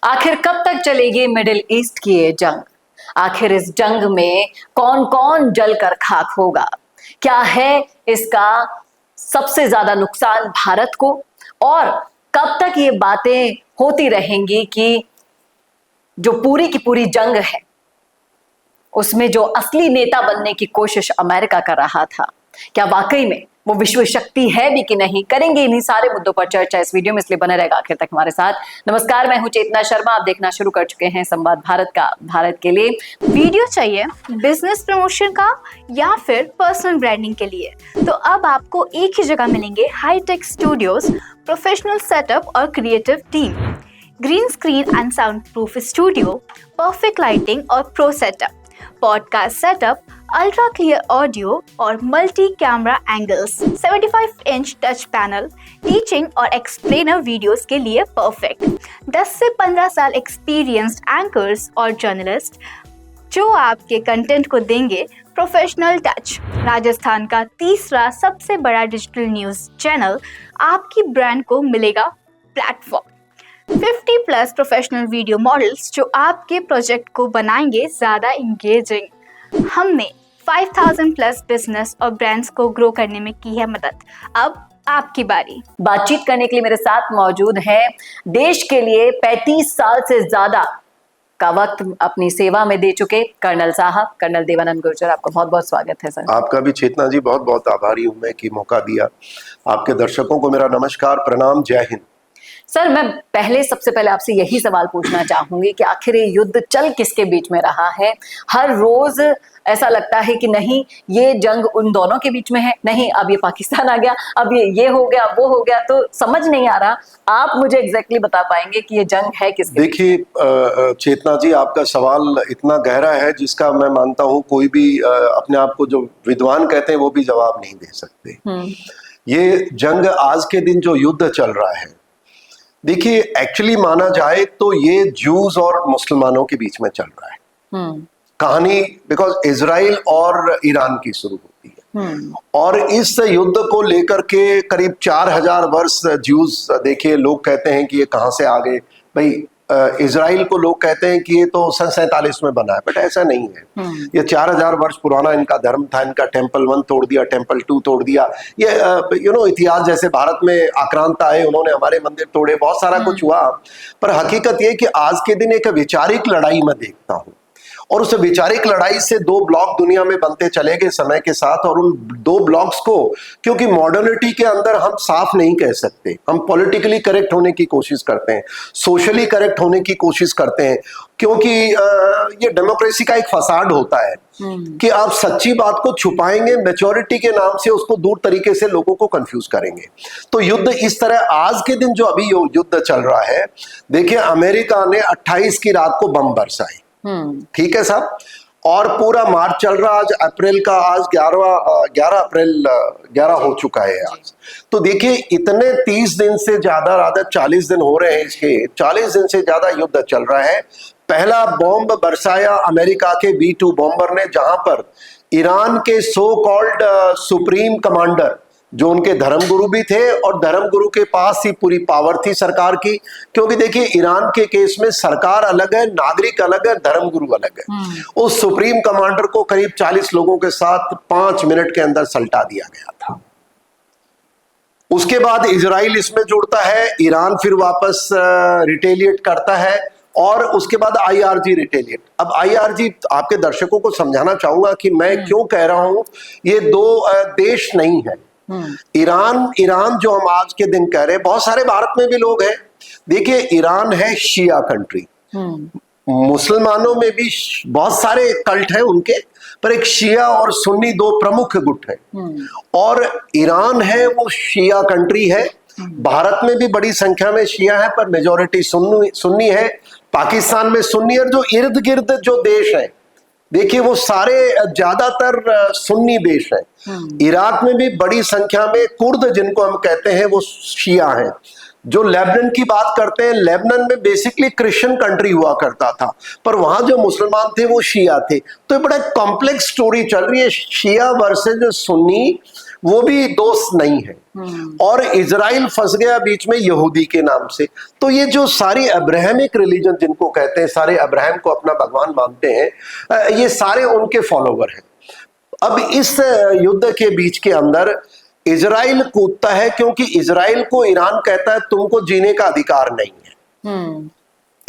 आखिर कब तक चलेगी मिडिल ईस्ट की ये जंग? आखिर इस जंग में कौन कौन जलकर खाक होगा? क्या है इसका सबसे ज्यादा नुकसान भारत को? और कब तक ये बातें होती रहेंगी कि जो पूरी की पूरी जंग है उसमें जो असली नेता बनने की कोशिश अमेरिका कर रहा था, क्या वाकई में वो विश्व शक्ति है भी कि नहीं? करेंगे इन्हीं सारे मुद्दों पर चर्चा इस वीडियो में, इसलिए बने रहेगा आखिर तक हमारे साथ। नमस्कार, मैं हूं चेतना शर्मा। आप देखना शुरू कर चुके हैं संवाद भारत का। भारत के लिए वीडियो चाहिए बिजनेस प्रमोशन का या फिर पर्सनल ब्रांडिंग के लिए, तो अब आपको एक ही जगह मिलेंगे हाईटेक स्टूडियोज, प्रोफेशनल सेटअप और creative team, green screen and sound proof studio, perfect lighting और pro setup, podcast setup, ultra clear audio और multi camera angles, 75 inch touch panel, teaching और एक्सप्लेनर वीडियोस के लिए परफेक्ट, 10 से 15 साल experienced anchors और journalist जो आपके कंटेंट को देंगे प्रोफेशनल टच। राजस्थान का तीसरा सबसे बड़ा डिजिटल न्यूज चैनल आपकी ब्रांड को मिलेगा प्लेटफॉर्म। 50+ प्रोफेशनल वीडियो मॉडल्स जो आपके प्रोजेक्ट को बनाएंगे ज़्यादा इंगेजिंग। हमने 5000+ बिजनेस और ब्रांड्स को ग्रो करने में की है मदद। अब आपकी बारी। बातचीत करने के लिए मेरे साथ मौजूद है देश के लिए 35 साल से ज्यादा का वक्त अपनी सेवा में दे चुके कर्नल साहब, कर्नल देवानंद गुर्जर। आपका बहुत बहुत स्वागत है सर। आपका भी चेतना जी, बहुत बहुत आभारी हूं मैं कि मौका दिया। आपके दर्शकों को मेरा नमस्कार, प्रणाम, जय हिंद। सर, मैं सबसे पहले आपसे यही सवाल पूछना चाहूंगी कि आखिर ये युद्ध चल किसके बीच में रहा है? हर रोज ऐसा लगता है कि नहीं ये जंग उन दोनों के बीच में है, नहीं अब ये पाकिस्तान आ गया, अब ये हो गया, वो हो गया, तो समझ नहीं आ रहा। आप मुझे एग्जैक्टली बता पाएंगे कि ये जंग है किसके? देखिए चेतना जी, आपका सवाल इतना गहरा है जिसका मैं मानता हूँ कोई भी अपने आप को जो विद्वान कहते हैं वो भी जवाब नहीं दे सकते। ये जंग, आज के दिन जो युद्ध चल रहा है, देखिए एक्चुअली माना जाए तो ये जूस और मुसलमानों के बीच में चल रहा है कहानी, बिकॉज इजराइल और ईरान की शुरू होती है। और इस युद्ध को लेकर के करीब 4000 वर्ष जूस, देखिए लोग कहते हैं कि ये कहाँ से आ गए भाई। इजराइल को लोग कहते हैं कि ये तो सन 47 में बना है, बट ऐसा नहीं है। ये 4000 वर्ष पुराना इनका धर्म था। इनका टेम्पल 1 तोड़ दिया, टेम्पल 2 तोड़ दिया। ये इतिहास, जैसे भारत में आक्रांता आए, उन्होंने हमारे मंदिर तोड़े, बहुत सारा कुछ हुआ। पर हकीकत ये कि आज के दिन एक वैचारिक लड़ाई मैं देखता हूँ, और उस वैचारिक लड़ाई से 2 ब्लॉक दुनिया में बनते चले गए समय के साथ। और उन 2 ब्लॉक्स को, क्योंकि मॉडर्निटी के अंदर हम साफ नहीं कह सकते, हम पॉलिटिकली करेक्ट होने की कोशिश करते हैं, सोशली करेक्ट होने की कोशिश करते हैं, क्योंकि ये डेमोक्रेसी का एक फसाड होता है कि आप सच्ची बात को छुपाएंगे, मैच्योरिटी के नाम से उसको दूर तरीके से लोगों को कंफ्यूज करेंगे। तो युद्ध इस तरह, आज के दिन जो अभी युद्ध चल रहा है, देखिए अमेरिका ने 28 की रात को बम बरसाए, ठीक है साहब, और पूरा मार्च चल रहा, आज अप्रैल का, आज 11 अप्रैल 11 हो चुका है आज। तो देखिए इतने 30 दिन से ज्यादा, राधा 40 दिन हो रहे हैं इसके, 40 दिन से ज्यादा युद्ध चल रहा है। पहला बॉम्ब बरसाया अमेरिका के B-2 बॉम्बर ने, जहां पर ईरान के सो कॉल्ड सुप्रीम कमांडर, जो उनके धर्मगुरु भी थे, और धर्मगुरु के पास ही पूरी पावर थी सरकार की। क्योंकि देखिए ईरान के केस में सरकार अलग है, नागरिक अलग है, धर्मगुरु अलग है। उस सुप्रीम कमांडर को करीब 40 लोगों के साथ 5 मिनट के अंदर सल्टा दिया गया था। उसके बाद इजराइल इसमें जुड़ता है, ईरान फिर वापस रिटेलिएट करता है, और उसके बाद IRG रिटेलिएट। अब IRG, आपके दर्शकों को समझाना चाहूंगा कि मैं क्यों कह रहा हूं ये 2 देश नहीं है। ईरान जो हम आज के दिन कह रहे हैं, बहुत सारे भारत में भी लोग हैं। देखिए ईरान है शिया कंट्री, मुसलमानों में भी बहुत सारे कल्ट हैं उनके, पर एक शिया और सुन्नी 2 प्रमुख गुट है। और ईरान है वो शिया कंट्री है। भारत में भी बड़ी संख्या में शिया है, पर मेजोरिटी सुन्नी है। पाकिस्तान में सुन्नी, और जो इर्द गिर्द जो देश है, देखिए वो सारे ज्यादातर सुन्नी देश हैं। इराक में भी बड़ी संख्या में कुर्द, जिनको हम कहते हैं, वो शिया हैं। जो लेबनान की बात करते हैं, लेबनान में बेसिकली क्रिश्चियन कंट्री हुआ करता था, पर वहां जो मुसलमान थे वो शिया थे। तो ये बड़ा कॉम्प्लेक्स स्टोरी चल रही है, शिया वर्सेस सुन्नी। वो भी दोस्त नहीं है। और इजराइल फंस गया बीच में यहूदी के नाम से। तो ये जो सारी अब्राहमिक रिलीजन जिनको कहते हैं, सारे अब्राहम को अपना भगवान मानते हैं, ये सारे उनके फॉलोवर हैं। अब इस युद्ध के बीच के अंदर इजराइल कूदता है, क्योंकि इजराइल को ईरान कहता है तुमको जीने का अधिकार नहीं है।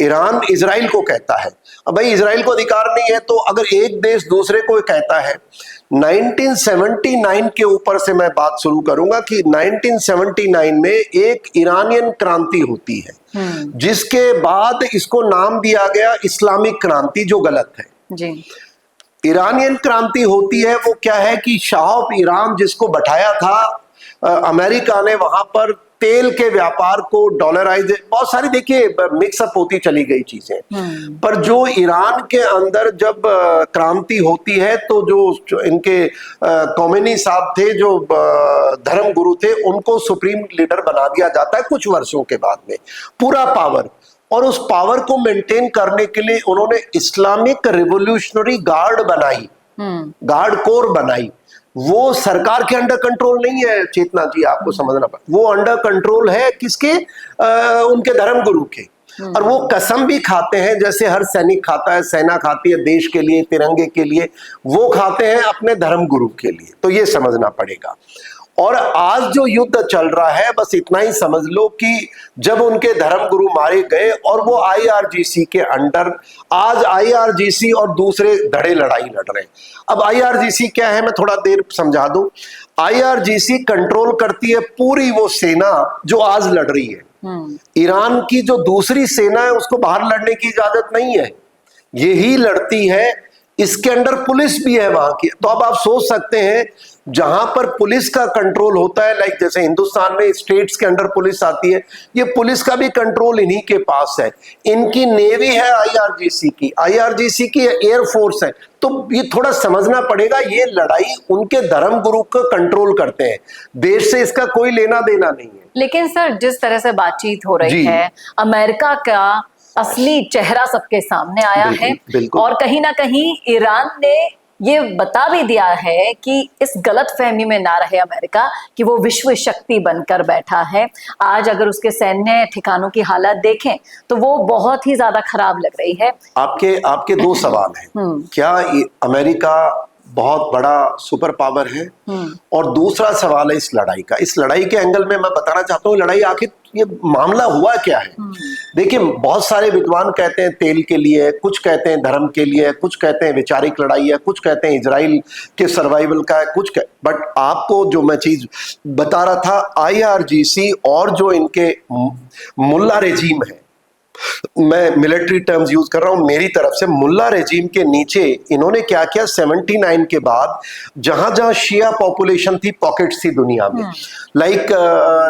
ईरान इजराइल को कहता है, अब भाई इजराइल को अधिकार नहीं है, तो अगर एक देश दूसरे को कहता है, 1979 के ऊपर से मैं बात शुरू करूंगा कि 1979 में एक ईरानियन क्रांति होती है, जिसके बाद इसको नाम दिया गया इस्लामिक क्रांति, जो गलत है जी। ईरानियन क्रांति होती है वो क्या है कि शाह ऑफ ईरान जिसको बैठाया था, अमेरिका ने वहां पर तेल के व्यापार को डॉलराइज, बहुत सारी देखिए मिक्सअप होती चली गई चीजें। पर जो ईरान के अंदर जब क्रांति होती है, तो जो इनके खोमेनी साहब थे, जो धर्म गुरु थे, उनको सुप्रीम लीडर बना दिया जाता है कुछ वर्षों के बाद में, पूरा पावर। और उस पावर को मेंटेन करने के लिए उन्होंने इस्लामिक रिवोल्यूशनरी गार्ड बनाई, गार्ड कोर बनाई। वो सरकार के अंडर कंट्रोल नहीं है चेतना जी, आपको समझना पड़ेगा। वो अंडर कंट्रोल है किसके? उनके धर्म गुरु के। और वो कसम भी खाते हैं, जैसे हर सैनिक खाता है, सेना खाती है देश के लिए, तिरंगे के लिए, वो खाते हैं अपने धर्म गुरु के लिए। तो ये समझना पड़ेगा। और आज जो युद्ध चल रहा है, बस इतना ही समझ लो कि जब उनके धर्म गुरु मारे गए और वो IRGC के अंडर, आज IRGC और दूसरे धड़े लड़ाई लड़ रहे हैं। अब IRGC क्या है, मैं थोड़ा देर समझा दूं। IRGC कंट्रोल करती है पूरी वो सेना जो आज लड़ रही है। ईरान की जो दूसरी सेना है उसको बाहर लड़ने की इजाजत नहीं है, यही लड़ती है। इसके अंडर पुलिस भी है वहां की। तो अब आप सोच सकते हैं, जहां पर पुलिस का कंट्रोल होता है, लाइक जैसे हिंदुस्तान में स्टेट्स के अंडर पुलिस आती है, ये पुलिस का भी कंट्रोल इन्हीं के पास है। इनकी नेवी है IRGC की एयरफोर्स है। तो ये थोड़ा समझना पड़ेगा, ये लड़ाई उनके धर्म गुरु को कंट्रोल करते हैं, देश से इसका कोई लेना देना नहीं है। लेकिन सर, जिस तरह से बातचीत हो रही है, अमेरिका का असली चेहरा सबके सामने आया है। और कहीं ना कहीं ईरान ने ये बता भी दिया है कि इस गलत फहमी में ना रहे अमेरिका कि वो विश्व शक्ति बनकर बैठा है। आज अगर उसके सैन्य ठिकानों की हालत देखें तो वो बहुत ही ज्यादा खराब लग रही है। आपके दो सवाल हैं। क्या अमेरिका बहुत बड़ा सुपर पावर है? और दूसरा सवाल है इस लड़ाई का। इस लड़ाई के एंगल में मैं बताना चाहता हूँ, लड़ाई आखिर ये मामला हुआ क्या है। देखिए, बहुत सारे विद्वान कहते हैं तेल के लिए, कुछ कहते हैं धर्म के लिए, कुछ कहते हैं वैचारिक लड़ाई है, कुछ कहते हैं इजराइल के सर्वाइवल का है, बट आपको जो मैं चीज बता रहा था, IRGC और जो इनके मुल्ला रेजीम है, मैं मिलिट्री टर्म्स यूज कर रहा हूं मेरी तरफ से, मुल्ला रेजीम के नीचे इन्होंने क्या किया, 79 के बाद जहां जहां शिया पॉपुलेशन थी, पॉकेट्स थी दुनिया में, लाइक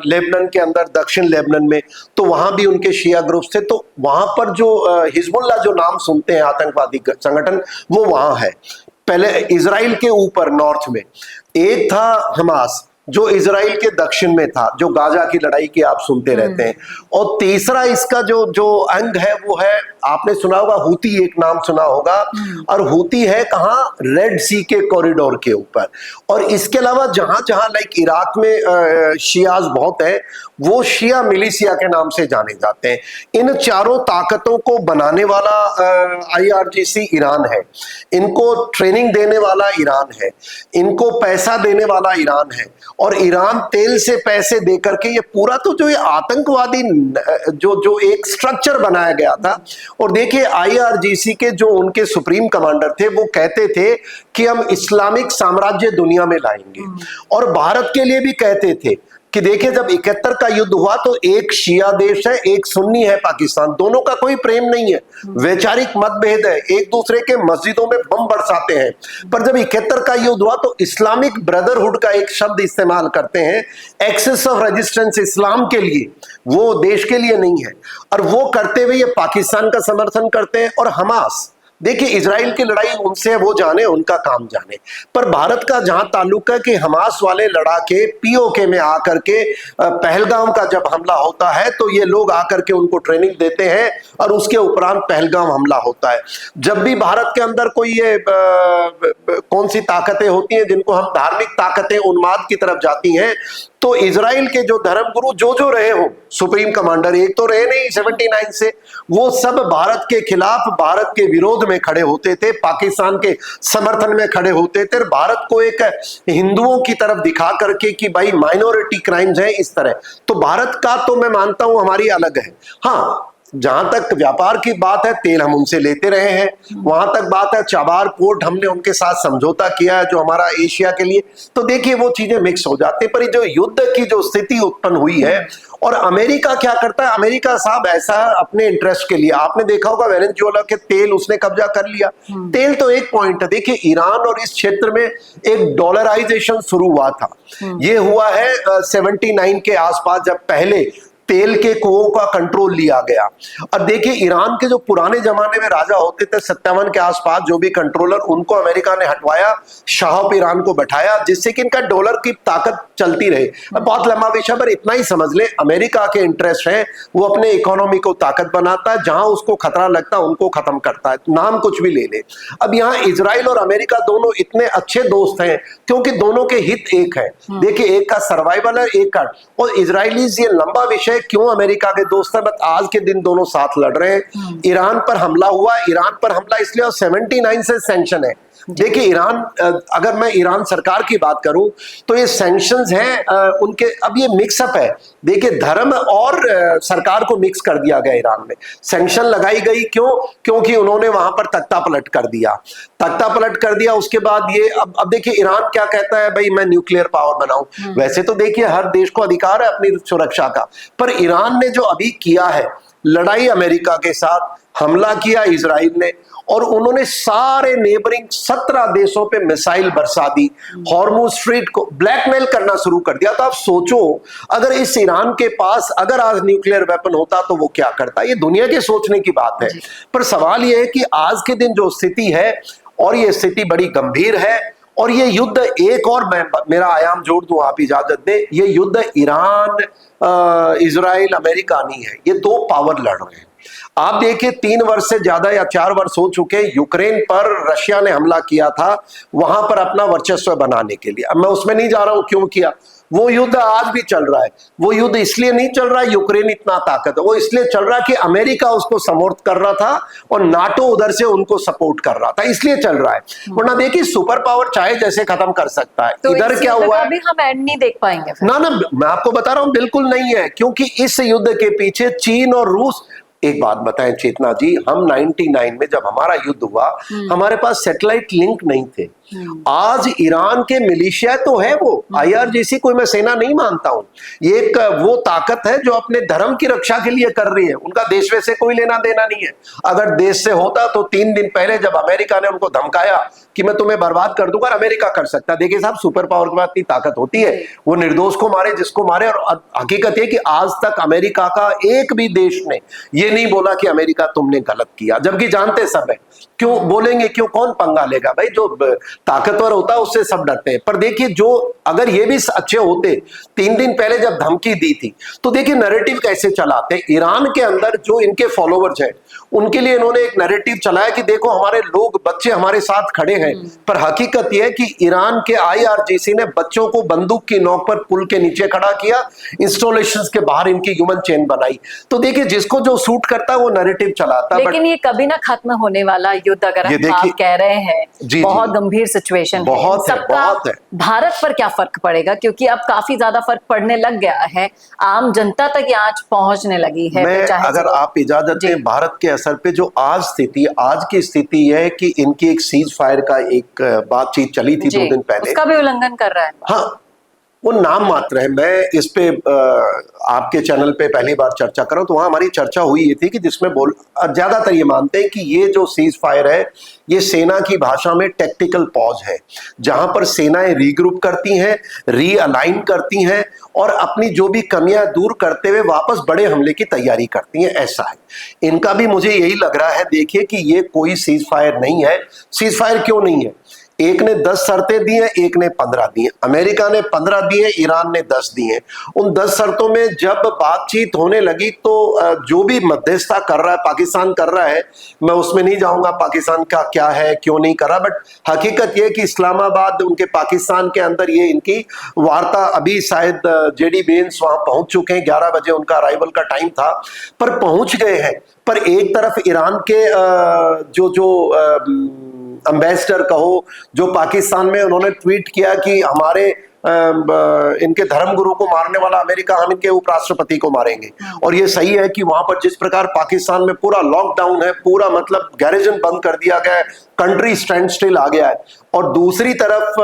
लेबनान के अंदर, दक्षिण लेबनान में, तो वहां भी उनके शिया ग्रुप्स थे। तो वहां पर जो हिजबुल्लाह जो नाम सुनते हैं आतंकवादी संगठन, वो वहां है। पहले इजराइल के ऊपर नॉर्थ में एक था हमास, जो इजराइल के दक्षिण में था, जो गाजा की लड़ाई की आप सुनते रहते हैं। और तीसरा इसका जो अंग है वो है, आपने सुना होगा हूती, एक नाम सुना होगा। और हूती है कहाँ? रेड सी के कॉरिडोर के ऊपर। और इसके अलावा जहां जहां लाइक इराक में शियाज बहुत है, वो शिया मिलिशिया के नाम से जाने जाते हैं। इन चारों ताकतों को बनाने वाला IRGC ईरान है, इनको ट्रेनिंग देने वाला ईरान है, इनको पैसा देने वाला ईरान है। और ईरान तेल से पैसे दे करके ये पूरा तो जो ये आतंकवादी जो एक स्ट्रक्चर बनाया गया था। और देखिए, IRGC के जो उनके सुप्रीम कमांडर थे, वो कहते थे कि हम इस्लामिक साम्राज्य दुनिया में लाएंगे। और भारत के लिए भी कहते थे कि देखिए, जब 71 का युद्ध हुआ तो एक शिया देश है, एक सुन्नी है पाकिस्तान, दोनों का कोई प्रेम नहीं है, वैचारिक मतभेद है, एक दूसरे के मस्जिदों में बम बरसाते हैं। पर जब 71 का युद्ध हुआ तो इस्लामिक ब्रदरहुड का एक शब्द इस्तेमाल करते हैं, एक्सेस ऑफ रेजिस्टेंस इस्लाम के लिए, वो देश के लिए नहीं है। और वो करते हुए ये पाकिस्तान का समर्थन करते हैं। और देखिए इजराइल की लड़ाई उनसे, वो जाने, उनका काम जाने। पर भारत का जहां ताल्लुक है कि हमास वाले लड़ाके पीओके में आकर के पहलगाम का जब हमला होता है तो ये लोग आकर के उनको ट्रेनिंग देते हैं और उसके उपरांत पहलगाम हमला होता है। जब भी भारत के अंदर कोई ये कौन सी ताकतें होती हैं जिनको हम धार्मिक ताकतें उन्माद की तरफ जाती हैं, तो इजराइल के जो धर्मगुरु जो रहे हो, सुप्रीम कमांडर एक तो रहे नहीं 79 से, वो सब भारत के खिलाफ, भारत के विरोध में खड़े होते थे, पाकिस्तान के समर्थन में खड़े होते थे, भारत को एक हिंदुओं की तरफ दिखा करके कि भाई माइनॉरिटी क्राइम्स हैं इस तरह। तो भारत का तो मैं मानता हूं हमारी अलग है। हाँ, जहां तक व्यापार की बात है, तेल हम उनसे लेते रहे हैं, वहां तक बात है चाबार पोर्ट हमने उनके साथ समझौता किया है जो हमारा एशिया के लिए, तो देखिए वो चीजें मिक्स हो जाती है। पर जो युद्ध की जो स्थिति उत्पन्न हुई है, और अमेरिका क्या करता है, अमेरिका साहब ऐसा अपने इंटरेस्ट के लिए, आपने देखा होगा वेनेजुएला के तेल उसने कब्जा कर लिया। तेल तो एक पॉइंट है, देखिए ईरान और इस क्षेत्र में एक डॉलराइजेशन शुरू हुआ था, ये हुआ है 79 के आसपास, जब पहले तेल के कुओं का कंट्रोल लिया गया। और देखिए ईरान के जो पुराने जमाने में राजा होते थे 57 के आसपास, जो भी कंट्रोलर, उनको अमेरिका ने हटवाया, शाह ऑफ ईरान को बैठाया, जिससे कि इनका डॉलर की ताकत चलती रहे। बहुत लंबा विषय, पर इतना ही समझ ले, अमेरिका के इंटरेस्ट है, वो अपने इकोनॉमी को ताकत बनाता है, जहां उसको खतरा लगता है उनको खत्म करता है, नाम कुछ भी ले ले। अब यहाँ इजराइल और अमेरिका दोनों इतने अच्छे दोस्त हैं क्योंकि दोनों के हित एक है। देखिए एक का सर्वाइवल है, एक का, और इजरायलीज, ये लंबा विषय क्यों अमेरिका के दोस्त है, बट आज के दिन दोनों साथ लड़ रहे हैं। ईरान पर हमला हुआ, ईरान पर हमला इसलिए, और 79 से सैंक्शन है। देखिए ईरान, अगर मैं ईरान सरकार की बात करूं तो ये सैंक्शंस हैं उनके, अब ये मिक्सअप है। देखिए धर्म और सरकार को मिक्स कर दिया गया ईरान में। सैंक्शन लगाई गई क्यों? क्योंकि उन्होंने वहां पर तख्ता पलट कर दिया, तख्ता पलट कर दिया। उसके बाद ये अब देखिए ईरान क्या कहता है, भाई मैं न्यूक्लियर पावर बनाऊं। वैसे तो देखिए हर देश को अधिकार है अपनी सुरक्षा का, पर ईरान ने जो अभी किया है, लड़ाई अमेरिका के साथ, हमला किया इजराइल ने, और उन्होंने सारे नेबरिंग 17 देशों पे मिसाइल बरसा दी, हॉर्मुज स्ट्रेट को ब्लैकमेल करना शुरू कर दिया। तो आप सोचो अगर इस ईरान के पास अगर आज न्यूक्लियर वेपन होता तो वो क्या करता। ये दुनिया के सोचने की बात है। पर सवाल ये है कि आज के दिन जो स्थिति है, और ये स्थिति बड़ी गंभीर है, और ये युद्ध, एक और मैं मेरा आयाम जोड़ दूं, आप इजाजत दें, ये युद्ध ईरान, इजराइल, अमेरिका नहीं है, ये दो पावर लड़ रहे हैं। आप देखिए 3 वर्ष से ज्यादा या 4 वर्ष हो चुके, यूक्रेन पर रशिया ने हमला किया था, वहां पर अपना वर्चस्व बनाने के लिए। अब मैं उसमें नहीं जा रहा हूं क्यों किया, वो युद्ध आज भी चल रहा है। वो युद्ध इसलिए नहीं चल रहा है यूक्रेन इतना ताकत है, वो इसलिए चल रहा है कि अमेरिका उसको समर्थन कर रहा था और नाटो उधर से उनको सपोर्ट कर रहा था, इसलिए चल रहा है। वरना देखिए सुपर पावर चाहे जैसे खत्म कर सकता है। तो इधर क्या हुआ है, अभी हम एंड नहीं देख पाएंगे फिर। ना मैं आपको बता रहा हूं बिल्कुल नहीं है, क्योंकि इस युद्ध के पीछे चीन और रूस। एक बात बताएं चेतना जी, हम 99 में जब हमारा युद्ध हुआ, हमारे पास सैटेलाइट लिंक नहीं थे। आज ईरान के मिलिशिया तो है, वो IRGC कोई मैं सेना नहीं मानता हूं, ये एक वो ताकत है जो अपने धर्म की रक्षा के लिए कर रही है, उनका देश से कोई लेना देना नहीं है। अगर देश से होता तो 3 दिन पहले जब अमेरिका ने उनको धमकाया कि मैं तुम्हें बर्बाद कर दूंगा, अमेरिका कर सकता। देखिए साहब, सुपर पावर के बाद इतनी ताकत होती है, वो निर्दोष को मारे जिसको मारे। और हकीकत है कि आज तक अमेरिका का एक भी देश ने ये नहीं बोला कि अमेरिका तुमने गलत किया, जबकि जानते सब है। क्यों बोलेंगे, क्यों, कौन पंगा लेगा भाई, जो ताकतवर होता है उससे सब डरते हैं। पर देखिए, जो अगर ये भी अच्छे होते, 3 दिन पहले जब धमकी दी थी, तो देखिए नैरेटिव कैसे चलाते हैं। ईरान के अंदर जो इनके फॉलोवर्स हैं, उनके लिए इन्होंने एक नैरेटिव चलाया कि देखो हमारे लोग, बच्चे हमारे साथ खड़े हैं। पर हकीकत यह है कि ईरान के IRGC ने बच्चों को बंदूक की नोक पर पुल के नीचे खड़ा किया, इंस्टॉलेशंस के बाहर इनकी ह्यूमन चेन बनाई। तो देखिए जिसको जो सूट करता है वो नैरेटिव चलाता है। लेकिन ये कभी ना खत्म होने वाला युद्ध, अगर आप कह रहे हैं, बहुत गंभीर सिचुएशन है, सबका भारत पर क्या फर्क पड़ेगा, क्योंकि अब काफी ज्यादा फर्क पड़ने लग गया है, आम जनता तक ये आज पहुंचने लगी है। मैं अगर आप इजाजत दें, भारत के असर पे जो आज की स्थिति है कि इनकी एक सीज फायर का एक बातचीत चली थी 2 दिन पहले, उसका भी उल्लंघन कर रहा है। हाँ, वो नाम मात्र है। मैं इस पे आपके चैनल पे पहली बार चर्चा कर रहा हूं, तो वहां हमारी चर्चा हुई ये थी कि जिसमें ज्यादातर ये मानते हैं कि ये जो सीज फायर है ये सेना की भाषा में टैक्टिकल पॉज है, जहां पर सेनाएं रीग्रुप करती हैं, रीअलाइन करती हैं और अपनी जो भी कमियां दूर करते हुए वापस बड़े हमले की तैयारी करती हैं। ऐसा है इनका भी, मुझे यही लग रहा है। देखिए कि ये कोई सीज फायर नहीं है। सीज फायर क्यों नहीं है? एक ने 10 शर्तें दी हैं, एक ने 15 दी हैं। अमेरिका ने 15 दी है, ईरान ने 10 दी हैं। उन 10 शर्तों में जब बातचीत होने लगी तो जो भी मध्यस्थता कर रहा है, पाकिस्तान कर रहा है, मैं उसमें नहीं जाऊंगा पाकिस्तान का क्या है क्यों नहीं कर रहा, बट हकीकत यह कि इस्लामाबाद, उनके पाकिस्तान के अंदर ये इनकी वार्ता, अभी शायद जेडी वेंस वहां पहुंच चुके हैं, 11 बजे उनका अराइवल का टाइम था, पर पहुंच गए हैं। पर एक तरफ ईरान के जो एम्बेसडर कहो, जो पाकिस्तान में, उन्होंने ट्वीट किया कि हमारे इनके धर्मगुरु को मारने वाला अमेरिका, हम इनके उपराष्ट्रपति को मारेंगे। और ये सही है कि वहां पर जिस प्रकार पाकिस्तान में पूरा लॉकडाउन है, पूरा मतलब गैरिजन बंद कर दिया गया है, कंट्री स्टैंड स्टिल आ गया है। और दूसरी तरफ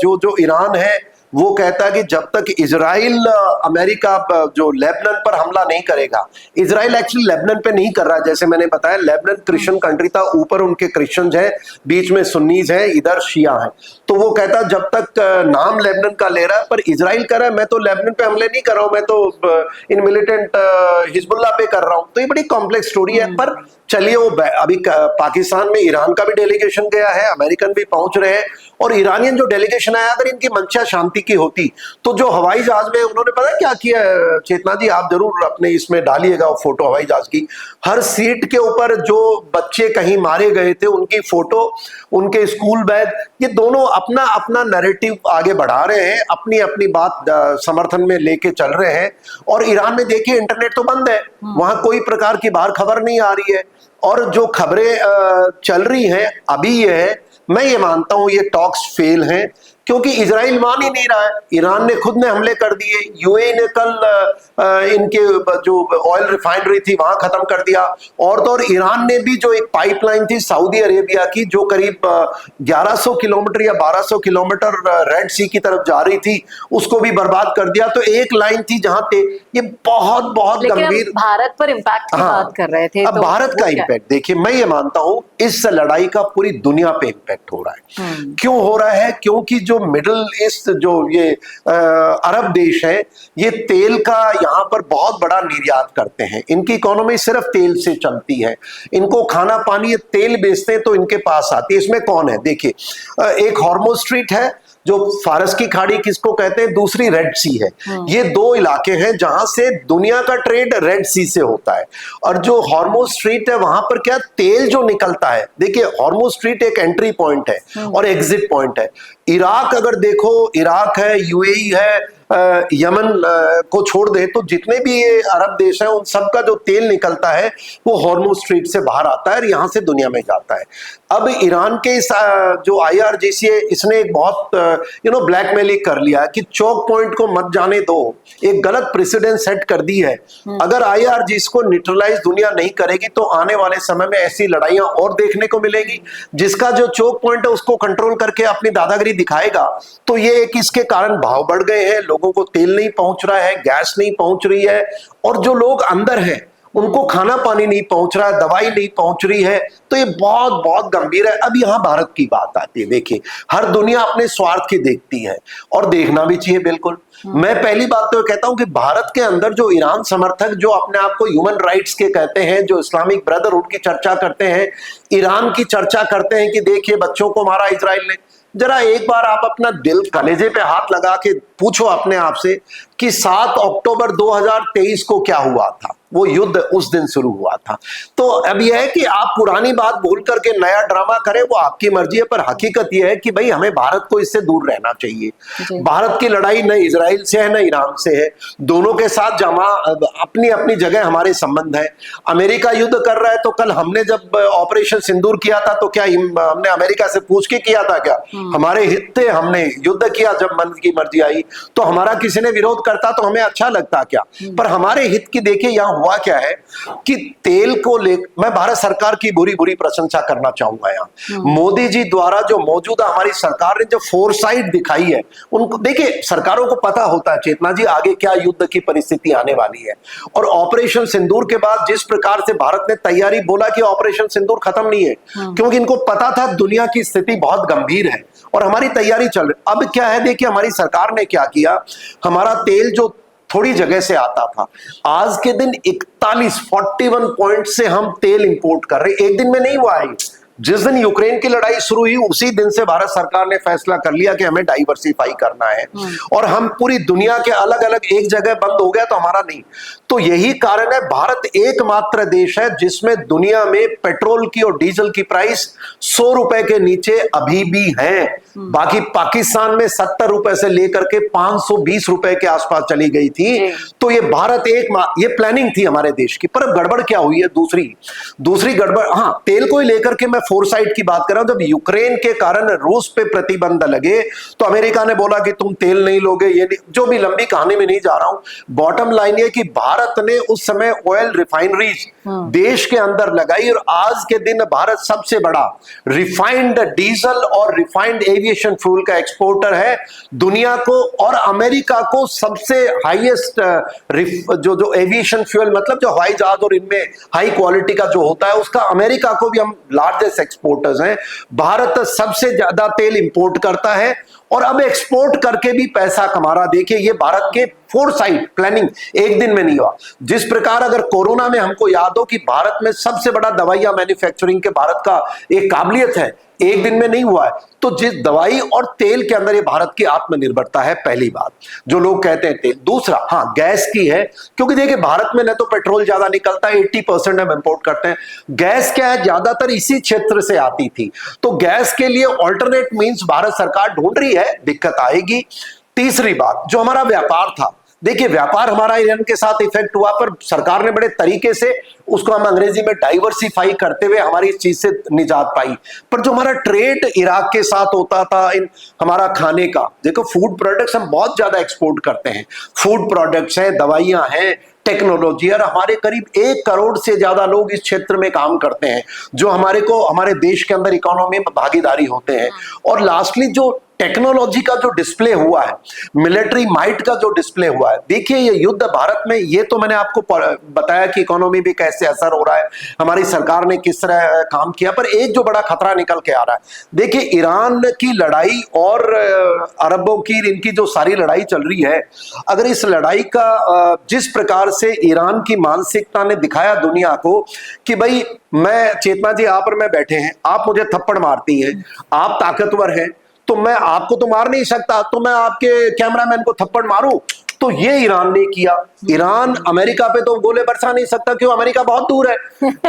जो ईरान है वो कहता है कि जब तक इजराइल अमेरिका जो लेबनान पर हमला नहीं करेगा, इजराइल एक्चुअली लेबनान पे नहीं कर रहा है, जैसे मैंने बताया लेबनान क्रिश्चियन कंट्री था, ऊपर उनके क्रिश्चियंस हैं, बीच में सुन्नीज हैं, इधर शिया हैं। तो वो कहता है जब तक नाम लेबनान का ले रहा है, पर इजराइल कर रहा है मैं तो लेबनान पे हमले नहीं कर रहा हूं, मैं तो इन मिलिटेंट हिजबुल्लाह पे कर रहा हूं। तो ये बड़ी कॉम्प्लेक्स स्टोरी है। पर चलिए, वो अभी पाकिस्तान में ईरान का भी डेलीगेशन गया है, अमेरिकन भी पहुंच रहे हैं, और ईरानियन जो डेलीगेशन आया, अगर इनकी मंशा शांति की होती तो जो हवाई जहाज में उन्होंने पता क्या किया, चेतना जी आप जरूर अपने इसमें डालिएगा फोटो हवाई जहाज की, हर सीट के ऊपर जो बच्चे कहीं मारे गए थे उनकी फोटो, उनके स्कूल बैग, ये दोनों अपना अपना नैरेटिव आगे बढ़ा रहे हैं, अपनी अपनी बात समर्थन में लेके चल रहे हैं। और ईरान में देखिए इंटरनेट तो बंद है, वहां कोई प्रकार की बाहर खबर नहीं आ रही है, और जो खबरें चल रही हैं अभी ये है, मैं ये मानता हूं ये टॉक्स फेल हैं, क्योंकि इजराइल मान ही नहीं रहा है। ईरान ने खुद ने हमले कर दिए, यूएई ने कल इनके जो ऑयल रिफाइनरी थी वहां खत्म कर दिया, और तो और ईरान ने भी जो एक पाइपलाइन थी सऊदी अरेबिया की, जो करीब 1100 किलोमीटर या 1200 किलोमीटर रेड सी की तरफ जा रही थी, उसको भी बर्बाद कर दिया। तो एक लाइन थी जहां पे ये बहुत बहुत गंभीर, भारत पर इम्पैक्ट की बात कर रहे थे। अब तो भारत का इम्पैक्ट देखिए, मैं ये मानता हूं इस लड़ाई का पूरी दुनिया पे इम्पैक्ट हो रहा है। क्यों हो रहा है? क्योंकि जो मिडिल ईस्ट, जो ये अरब देश है, ये तेल का यहाँ पर बहुत बड़ा निर्यात करते हैं, इनकी इकोनॉमी सिर्फ तेल से चलती है, इनको खाना पानी, ये तेल बेचते हैं तो इनके पास आती है। इसमें कौन है? देखिए, एक हॉर्मुज़ स्ट्रेट है जो फारस की खाड़ी किसको कहते हैं, दूसरी रेड सी है। ये दो इलाके हैं जहां से दुनिया का ट्रेड रेड सी से होता है। और जो हॉर्मुज़ स्ट्रेट है वहां पर क्या तेल जो निकलता है, देखिए हॉर्मुज़ स्ट्रेट एक एंट्री पॉइंट है और एग्जिट पॉइंट है। इराक अगर देखो, इराक है, यूएई है, यमन को छोड़ दे तो जितने भी ये अरब देश हैं उन सब का जो तेल निकलता है वो हॉर्मुज़ स्ट्रेट से बाहर आता है और यहाँ से दुनिया में जाता है। अब ईरान के इस जो IRGC है, इसने एक बहुत ब्लैकमेलिंग कर लिया है कि चौक पॉइंट को मत जाने दो, एक गलत प्रेसिडेंट सेट कर दी है। अगर IRGC को न्यूट्रलाइज दुनिया नहीं करेगी तो आने वाले समय में ऐसी लड़ाइयां और देखने को मिलेगी। जिसका जो चौक पॉइंट है उसको कंट्रोल करके अपनी दादागिरी दिखाएगा। तो ये एक इसके कारण भाव बढ़ गए हैं, लोगों को तेल नहीं पहुंच रहा है, गैस नहीं पहुंच रही है, और जो लोग अंदर हैं उनको खाना पानी नहीं पहुंच रहा है, दवाई नहीं पहुंच रही है। तो ये बहुत बहुत गंभीर है। अब यहाँ भारत की बात आती है। देखिए, हर दुनिया अपने स्वार्थ की देखती है और देखना भी चाहिए, बिल्कुल। मैं पहली बात तो कहता हूं कि भारत के अंदर जो ईरान समर्थक जो अपने आप को ह्यूमन राइट्स के कहते हैं, जो इस्लामिक ब्रदरहुड की चर्चा करते हैं, ईरान की चर्चा करते हैं कि देखिए बच्चों को मारा इजराइल ने, जरा एक बार आप अपना दिल कलेजे पे हाथ लगा के पूछो अपने आप से कि 7 अक्टूबर 2023 को क्या हुआ था, वो युद्ध उस दिन शुरू हुआ था। तो अब यह है कि आप पुरानी बात भूल करके नया ड्रामा करें, वो आपकी मर्जी है, पर हकीकत यह है कि भाई हमें भारत को इससे दूर रहना चाहिए। भारत की लड़ाई न इजराइल से है न ईरान से है, दोनों के साथ जमा अपनी अपनी जगह हमारे संबंध है। अमेरिका युद्ध कर रहा है तो कल हमने जब ऑपरेशन सिंदूर किया था तो क्या हमने अमेरिका से पूछ के किया था क्या? हमारे हित थे, हमने युद्ध किया जब मन की मर्जी आई। तो हमारा किसी ने विरोध करता तो हमें अच्छा लगता क्या? पर हमारे हित की देखिए यहाँ हुआ क्या है कि तेल को ले, मैं भारत सरकार की बुरी बुरी प्रशंसा करना चाहूंगा यहाँ। मोदी जी द्वारा जो मौजूदा हमारी सरकार ने जो फोरसाइट दिखाई है, उनको देखिए, सरकारों को पता होता है चेतना जी आगे क्या युद्ध की परिस्थिति आने वाली है। और ऑपरेशन सिंदूर के बाद जिस प्रकार से भारत ने तैयारी, बोला कि ऑपरेशन सिंदूर खत्म नहीं है, क्योंकि इनको पता था दुनिया की स्थिति बहुत गंभीर है और हमारी तैयारी चल रही। अब क्या है, देखिए हमारी सरकार ने क्या किया, हमारा तेल जो थोड़ी जगह से आता था, आज के दिन 41 पॉइंट से हम तेल इंपोर्ट कर रहे। एक दिन में नहीं हुआ है। जिस दिन यूक्रेन की लड़ाई शुरू हुई उसी दिन से भारत सरकार ने फैसला कर लिया कि हमें डाइवर्सिफाई करना है और हम पूरी दुनिया के अलग अलग, एक जगह बंद हो गया तो हमारा नहीं। तो यही कारण है, भारत एकमात्र देश है जिसमें दुनिया में पेट्रोल की और डीजल की प्राइस 100 रुपए के नीचे अभी भी है। बाकी पाकिस्तान में 70 रुपए से लेकर के 520 रुपए के आसपास चली गई थी। तो ये भारत ये प्लानिंग थी हमारे देश की। पर अब गड़बड़ क्या हुई है, दूसरी गड़बड़, हाँ, तेल को ही लेकर के मैं फोरसाइट की बात कर रहा हूं। जब यूक्रेन के कारण रूस पे प्रतिबंध लगे तो अमेरिका ने बोला कि तुम तेल नहीं लोगे, ये नहीं, जो भी लंबी कहानी में नहीं जा रहा हूं। बॉटम लाइन ये कि भारत ने उस समय ऑयल रिफाइनरीज देश के अंदर लगाई और आज के दिन भारत सबसे बड़ा रिफाइंड डीजल और रिफाइंड एविएशन फ्यूल का एक्सपोर्टर है दुनिया को। और अमेरिका को सबसे हाईएस्ट जो एविएशन फ्यूल, मतलब जो हवाई जहाज और इनमें हाई क्वालिटी का जो होता है, उसका अमेरिका को भी हम लार्जेस्ट एक्सपोर्टर्स हैं। भारत सबसे ज्यादा तेल इंपोर्ट करता है और अब एक्सपोर्ट करके भी पैसा कमा रहा। देखिए ये भारत के फोरसाइट प्लानिंग एक दिन में नहीं हुआ। जिस प्रकार अगर कोरोना में हमको याद हो कि भारत में सबसे बड़ा दवाइयां मैन्युफैक्चरिंग के भारत का एक काबिलियत है, एक दिन में नहीं हुआ है। तो जिस दवाई और तेल के अंदर ये भारत की आत्मनिर्भरता है, पहली बात जो लोग कहते हैं तेल। दूसरा, हाँ, गैस की है, क्योंकि देखिए भारत में न तो पेट्रोल ज्यादा निकलता है, 80% हम इंपोर्ट करते हैं। गैस क्या है, ज्यादातर इसी क्षेत्र से आती थी, तो गैस के लिए ऑल्टरनेट मींस भारत सरकार ढूंढ रही है, दिक्कत आएगी। तीसरी बात, जो हमारा व्यापार था, देखिए व्यापार हमारा ईरान के साथ इफेक्ट हुआ, पर सरकार ने बड़े तरीके से उसको, हम अंग्रेजी में डाइवर्सिफाई करते हुए हमारी इस चीज से निजात पाई। पर जो हमारा ट्रेड इराक के साथ होता था, इन हमारा खाने का, देखो फूड प्रोडक्ट्स हम बहुत ज्यादा एक्सपोर्ट करते हैं, फूड प्रोडक्ट्स हैं, दवाइयां हैं, टेक्नोलॉजी, और हमारे करीब 1 करोड़ से ज्यादा लोग इस क्षेत्र में काम करते हैं जो हमारे देश के अंदर इकोनॉमी में भागीदारी होते हैं। और लास्टली जो टेक्नोलॉजी का जो डिस्प्ले हुआ है, मिलिट्री माइट का जो डिस्प्ले हुआ है, देखिए ये युद्ध भारत में, ये तो मैंने आपको बताया कि इकोनॉमी भी कैसे असर हो रहा है, हमारी सरकार ने किस तरह काम किया। पर एक जो बड़ा खतरा निकल के आ रहा है, देखिए ईरान की लड़ाई और अरबों की, इनकी जो सारी लड़ाई चल रही है, अगर इस लड़ाई का जिस प्रकार से ईरान की मानसिकता ने दिखाया दुनिया को कि भाई मैं, चेतना जी आप और मैं बैठे हैं, आप मुझे थप्पड़ मारती हैं, आप ताकतवर हैं, तो मैं आपको तो मार नहीं सकता, तो मैं आपके कैमरामैन को थप्पड़ मारूं। तो ये ईरान ने किया। ईरान अमेरिका पे तो गोले बरसा नहीं सकता, क्यों, अमेरिका बहुत दूर है।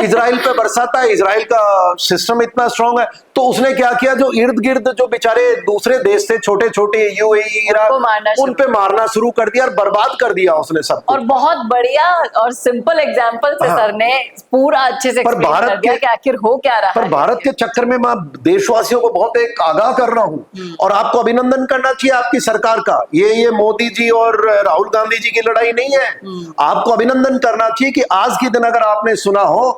इजराइल पे बरसाता है, इजराइल का सिस्टम इतना स्ट्रांग है। तो उसने क्या किया, जो इर्द गिर्द जो बेचारे दूसरे देश से छोटे छोटे, यूएई, इराक, उन पे मारना शुरू कर दिया और बर्बाद कर दिया उसने सब। और बहुत बढ़िया और सिंपल एग्जाम्पल से सर ने पूरा अच्छे से एक्सप्लेन कर दिया कि आखिर हो क्या रहा है। पर भारत के चक्कर में मैं देशवासियों को बहुत एक आगाह कर रहा हूं, और आपको अभिनंदन करना चाहिए आपकी सरकार का। ये मोदी जी और राहुल गांधी जी की लड़ाई नहीं है, आपको अभिनंदन करना चाहिए कि आज के दिन अगर आपने सुना हो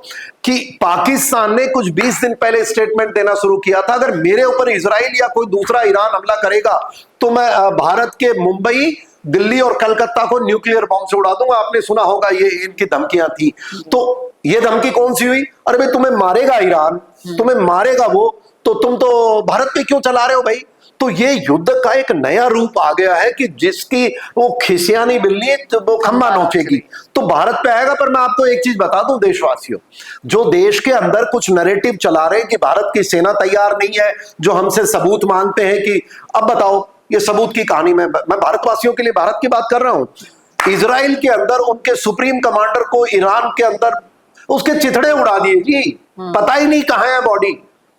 कि पाकिस्तान ने कुछ 20 दिन पहले स्टेटमेंट देना शुरू किया था, अगर मेरे ऊपर इजराइल या कोई दूसरा ईरान हमला करेगा तो मैं भारत के मुंबई, दिल्ली और कलकत्ता को न्यूक्लियर बॉम्ब से उड़ा दूंगा। आपने सुना होगा ये इनकी धमकियां थी। तो ये धमकी कौन सी हुई, अरे भाई तुम्हें मारेगा ईरान, तुम्हें मारेगा वो, तो तुम तो भारत पे क्यों चला रहे हो भाई। तो ये युद्ध का एक नया रूप आ गया है कि जिसकी वो खिसियानी बिल्ली तो वो खंबा नोचेगी, तो भारत पे आएगा। पर मैं आपको एक चीज बता दूं देशवासियों, जो देश के अंदर कुछ नैरेटिव चला रहे हैं कि भारत की सेना तैयार नहीं है, जो हमसे सबूत मांगते हैं कि अब बताओ ये सबूत की कहानी में, मैं भारतवासियों के लिए भारत की बात कर रहा हूं। इजराइल के अंदर उनके सुप्रीम कमांडर को ईरान के अंदर उसके चिथड़े उड़ा दिए जी, पता ही नहीं कहां है बॉडी।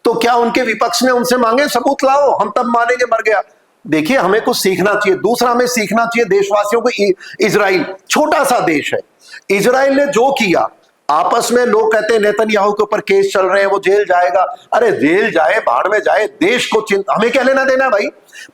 तो क्या उनके विपक्ष ने उनसे मांगे सबूत लाओ, हम तब मानेंगे मर गया। देखिए हमें कुछ सीखना चाहिए। दूसरा हमें सीखना चाहिए देशवासियों को, इजराइल छोटा सा देश है, इजराइल ने जो किया, आपस में लोग कहते हैं नेतन्याहू के ऊपर केस चल रहे हैं, वो जेल जाएगा, अरे जेल जाए, भाड़ में जाए, देश को चिंता, हमें क्या लेना देना भाई।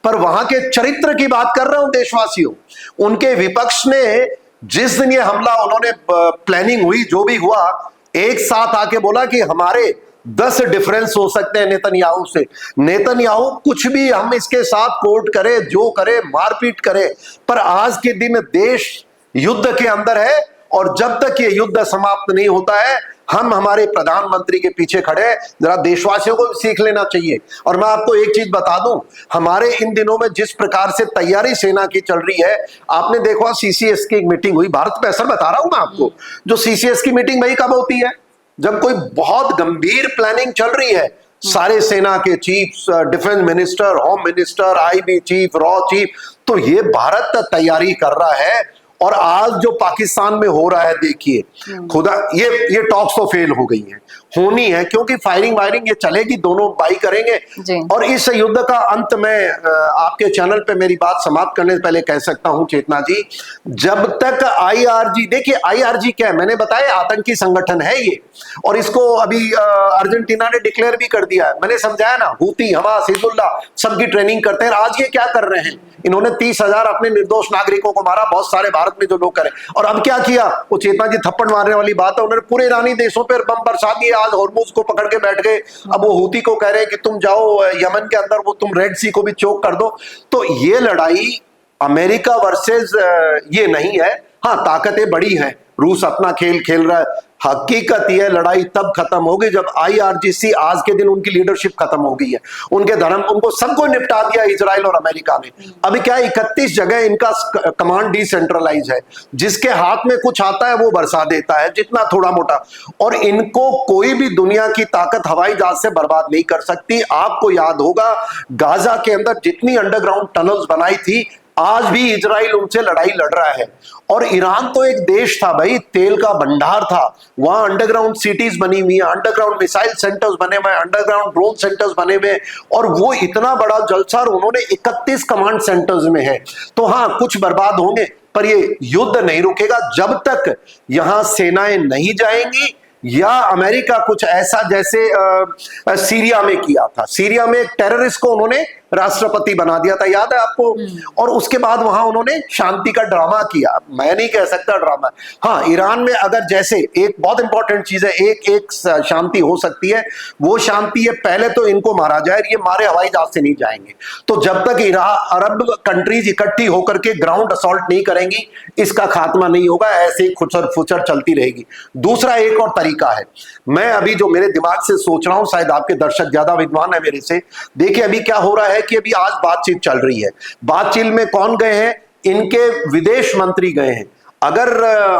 पर वहां के चरित्र की बात कर रहा हूं देशवासियों, उनके विपक्ष ने जिस दिन ये हमला उन्होंने प्लानिंग हुई, जो भी हुआ, एक साथ आके बोला कि हमारे 10 डिफरेंस हो सकते हैं नेतन्याहू से। नेतन्याहू कुछ भी हम इसके साथ कोर्ट करे, जो करे, मारपीट करे, पर आज के दिन देश युद्ध के अंदर है और जब तक ये युद्ध समाप्त नहीं होता है हम हमारे प्रधानमंत्री के पीछे खड़े हैं। जरा देशवासियों को सीख लेना चाहिए। और मैं आपको एक चीज बता दूं, हमारे इन दिनों में जिस प्रकार से तैयारी सेना की चल रही है, आपने देखा सीसीएस की एक मीटिंग हुई, भारत पे असर बता रहा हूं मैं आपको। जो सीसीएस की मीटिंग वही कब होती है? जब कोई बहुत गंभीर प्लानिंग चल रही है। सारे सेना के chief, defence minister, home minister, IB chief, raw chief, तो ये भारत तैयारी कर रहा है। और आज जो पाकिस्तान में हो रहा है, देखिए खुदा, ये टॉक्स तो फेल हो गई हैं, होनी है, क्योंकि फायरिंग वायरिंग ये चलेगी, दोनों बाई करेंगे। और इस युद्ध का अंत में आपके चैनल पे मेरी बात समाप्त करने से पहले कह सकता हूं चेतना जी, जब तक आईआरजी, देखिए आईआरजी क्या है, मैंने बताया आतंकी संगठन है ये, और इसको अभी अर्जेंटीना ने डिक्लेयर भी कर दिया है। मैंने समझाया ना, हूती, हमास, हिजबुल्लाह सबकी ट्रेनिंग करते हैं। आज ये क्या कर रहे हैं, इन्होंने 30,000 अपने निर्दोष नागरिकों को मारा, बहुत सारे भारत में जो लोग करें। और अब क्या किया, वो चेतना जी थप्पड़ मारने वाली बात है, उन्होंने पूरे ईरानी देशों पर बम बरसा दिए। आज हॉर्मुज को पकड़ के बैठ गए, अब वो हूती को कह रहे हैं कि तुम जाओ यमन के अंदर, वो तुम रेड सी को भी चोक कर दो। तो ये लड़ाई अमेरिका वर्सेस ये नहीं है। हाँ, ताकतें बड़ी हैं, रूस अपना खेल खेल रहा है। हकीकत यह लड़ाई तब खत्म होगी जब आईआरजीसी, आज के दिन उनकी लीडरशिप खत्म हो गई है, उनके धर्म, उनको सबको निपटा दिया इजराइल और अमेरिका ने। अभी क्या 31 जगह इनका कमांड डिसेंट्रलाइज है, जिसके हाथ में कुछ आता है वो बरसा देता है, जितना थोड़ा मोटा। और इनको कोई भी दुनिया की ताकत हवाई जहाज से बर्बाद नहीं कर सकती। आपको याद होगा गाजा के अंदर जितनी अंडरग्राउंड टनल्स बनाई थी, आज भी इजराइल उनसे लड़ाई लड़ रहा है। और ईरान तो एक देश था भाई, तेल का भंडार था, वहां अंडरग्राउंड सिटीज बनी हुई है, अंडरग्राउंड मिसाइल सेंटर्स बने हुए, अंडरग्राउंड ड्रोन सेंटर्स बने हुए, और वो इतना बड़ा जलसा, उन्होंने 31 कमांड सेंटर्स में है। तो हाँ, कुछ बर्बाद होंगे, पर ये युद्ध नहीं रुकेगा जब तक यहां सेनाएं नहीं जाएंगी या अमेरिका कुछ ऐसा, जैसे सीरिया में किया था। सीरिया में एक टेररिस्ट को उन्होंने राष्ट्रपति बना दिया था, याद है आपको? और उसके बाद वहां उन्होंने शांति का ड्रामा किया। मैं नहीं कह सकता ड्रामा, हाँ, ईरान में अगर जैसे एक बहुत इंपॉर्टेंट चीज है, एक शांति हो सकती है, वो शांति है पहले तो इनको मारा जाए, ये मारे हवाई जहाज से नहीं जाएंगे। तो जब तक अरब कंट्रीज इकट्ठी होकर के ग्राउंड असॉल्ट नहीं करेंगी, इसका खात्मा नहीं होगा, ऐसे ही खुचर फुचर चलती रहेगी। दूसरा एक और तरीका है, मैं अभी जो मेरे दिमाग से सोच रहा हूं, शायद आपके दर्शक ज्यादा विद्वान है मेरे से। देखिए अभी क्या हो रहा है कि अभी आज बातचीत चल रही है, बातचीत में कौन गए हैं, इनके विदेश मंत्री गए हैं। अगर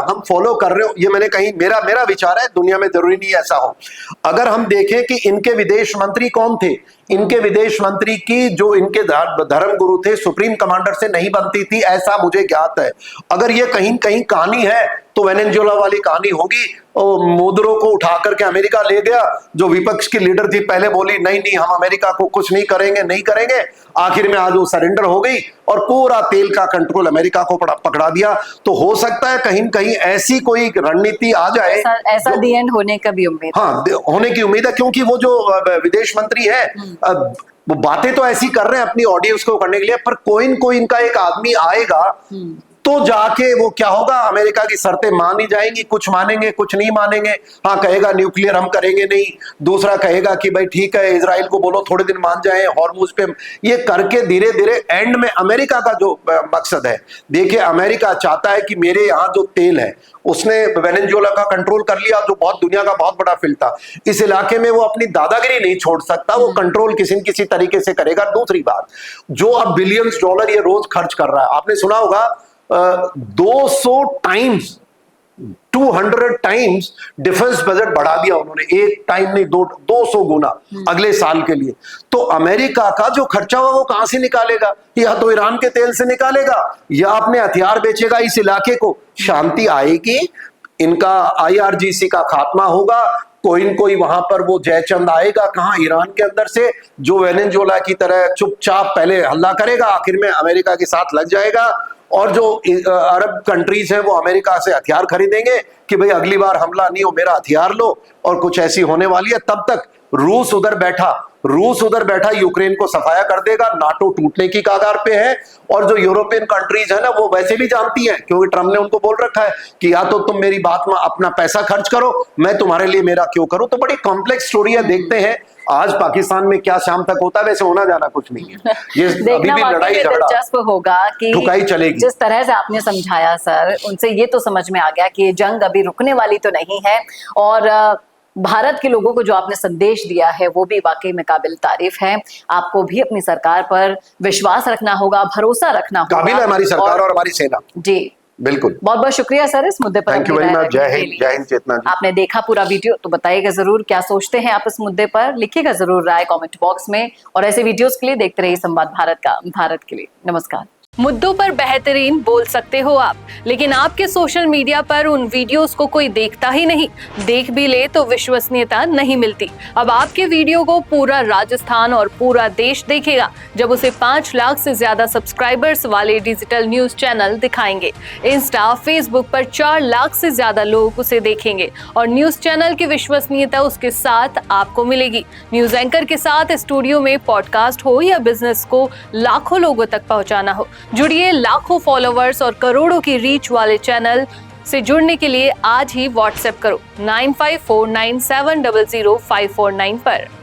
हम फॉलो कर रहे हो, ये मैंने कहीं, मेरा विचार है, दुनिया में जरूरी नहीं ऐसा हो। अगर हम देखें कि इनके विदेश मंत्री कौन थे, इनके विदेश मंत्री की जो इनके धर्म गुरु थे, सुप्रीम कमांडर से नहीं बनती थी, ऐसा मुझे ज्ञात है। अगर ये कहीं कहीं कहानी है तो वेनेजुएला वाली कहानी होगी। मोदरो को उठा करके अमेरिका ले गया, जो विपक्ष की लीडर थी पहले बोली नहीं नहीं हम अमेरिका को कुछ नहीं करेंगे, नहीं करेंगे, आखिर में आज वो सरेंडर हो गई और पूरा तेल का कंट्रोल अमेरिका को पकड़ा दिया। तो हो सकता है कहीं कहीं ऐसी कोई रणनीति आ जाए, ऐसा दी एंड होने का भी उम्मीद, हाँ होने की उम्मीद है, क्योंकि वो जो विदेश मंत्री है वो बातें तो ऐसी कर रहे हैं अपनी ऑडियंस को करने के लिए, पर कोई न कोई इनका एक आदमी आएगा तो जाके वो क्या होगा, अमेरिका की शर्तें मानी जाएंगी, कुछ मानेंगे कुछ नहीं मानेंगे। हाँ, कहेगा न्यूक्लियर हम करेंगे नहीं, दूसरा कहेगा कि भाई ठीक है इजराइल को बोलो थोड़े दिन मान जाए, हॉर्मुज पे ये करके धीरे धीरे एंड में अमेरिका का जो मकसद है, देखिए अमेरिका चाहता है कि मेरे यहाँ जो तेल है, उसने वेनेजुएला का कंट्रोल कर लिया, जो बहुत दुनिया का बहुत बड़ा फील्ड था, इस इलाके में वो अपनी दादागिरी नहीं छोड़ सकता, वो कंट्रोल किसी न किसी तरीके से करेगा। दूसरी बात, जो अब बिलियंस डॉलर ये रोज खर्च कर रहा है, आपने सुना होगा 200 टाइम्स 200 टाइम्स डिफेंस बजट बढ़ा दिया उन्होंने, एक टाइम नहीं 200 गुना अगले साल के लिए। तो अमेरिका का जो खर्चा हुआ वो कहां से निकालेगा, या तो ईरान के तेल से निकालेगा या अपने हथियार बेचेगा इस इलाके को। शांति आएगी, इनका आईआरजीसी का खात्मा होगा, कोई न कोई वहां पर वो जयचंद आएगा कहां, ईरान के अंदर से, जो वेनेजुएला की तरह चुपचाप पहले हल्ला करेगा, आखिर में अमेरिका के साथ लग जाएगा और जो अरब कंट्रीज हैं वो अमेरिका से हथियार खरीदेंगे कि भाई अगली बार हमला नहीं हो, मेरा हथियार लो, और कुछ ऐसी होने वाली है। तब तक रूस उधर बैठा यूक्रेन को सफाया कर देगा। नाटो टूटने की कगार पे है, और जो यूरोपियन कंट्रीज है ना वो वैसे भी जानती हैं, क्योंकि ट्रम्प ने उनको बोल रखा है कि या तो तुम मेरी बात में अपना पैसा खर्च करो, मैं तुम्हारे लिए मेरा क्यों करूं। तो बड़ी कॉम्प्लेक्स स्टोरी है, देखते हैं आज पाकिस्तान में क्या शाम तक होता है। वैसे होना जाना कुछ नहीं है, ये अभी भी लड़ाई झगड़ा दिलचस्प होगा कि ठुकाई चलेगी। जिस तरह से आपने समझाया सर, उनसे ये तो समझ में आ गया कि ये जंग अभी रुकने वाली तो नहीं है, और भारत के लोगों को जो आपने संदेश दिया है वो भी वाकई में काबिल तारीफ है। आपको भी अपनी सरकार पर विश्वास रखना होगा, भरोसा रखना होगा। काबिल है हमारी सरकार और हमारी सेना। जी बिल्कुल, बहुत बहुत शुक्रिया सर इस मुद्दे पर। Thank you very much. जय हिंद चेतना जी। आपने देखा पूरा वीडियो तो बताइएगा जरूर क्या सोचते हैं आप इस मुद्दे पर, लिखिएगा जरूर राय कमेंट बॉक्स में, और ऐसे वीडियोस के लिए देखते रहिए संवाद भारत के लिए। नमस्कार। मुद्दों पर बेहतरीन बोल सकते हो आप, लेकिन आपके सोशल मीडिया पर उन वीडियोस को कोई देखता ही नहीं, देख भी ले तो विश्वसनीयता नहीं मिलती। अब आपके वीडियो को पूरा राजस्थान और पूरा देश देखेगा जब उसे 5 लाख से ज्यादा सब्सक्राइबर्स वाले डिजिटल न्यूज चैनल दिखाएंगे। इंस्टा, फेसबुक पर 4 लाख से ज्यादा लोग उसे देखेंगे, और न्यूज चैनल की विश्वसनीयता उसके साथ आपको मिलेगी। न्यूज एंकर के साथ स्टूडियो में पॉडकास्ट हो या बिजनेस को लाखों लोगों तक पहुंचाना हो, जुड़िए लाखों फॉलोवर्स और करोड़ों की रीच वाले चैनल से जुड़ने के लिए आज ही व्हाट्सएप करो 9549700549 पर।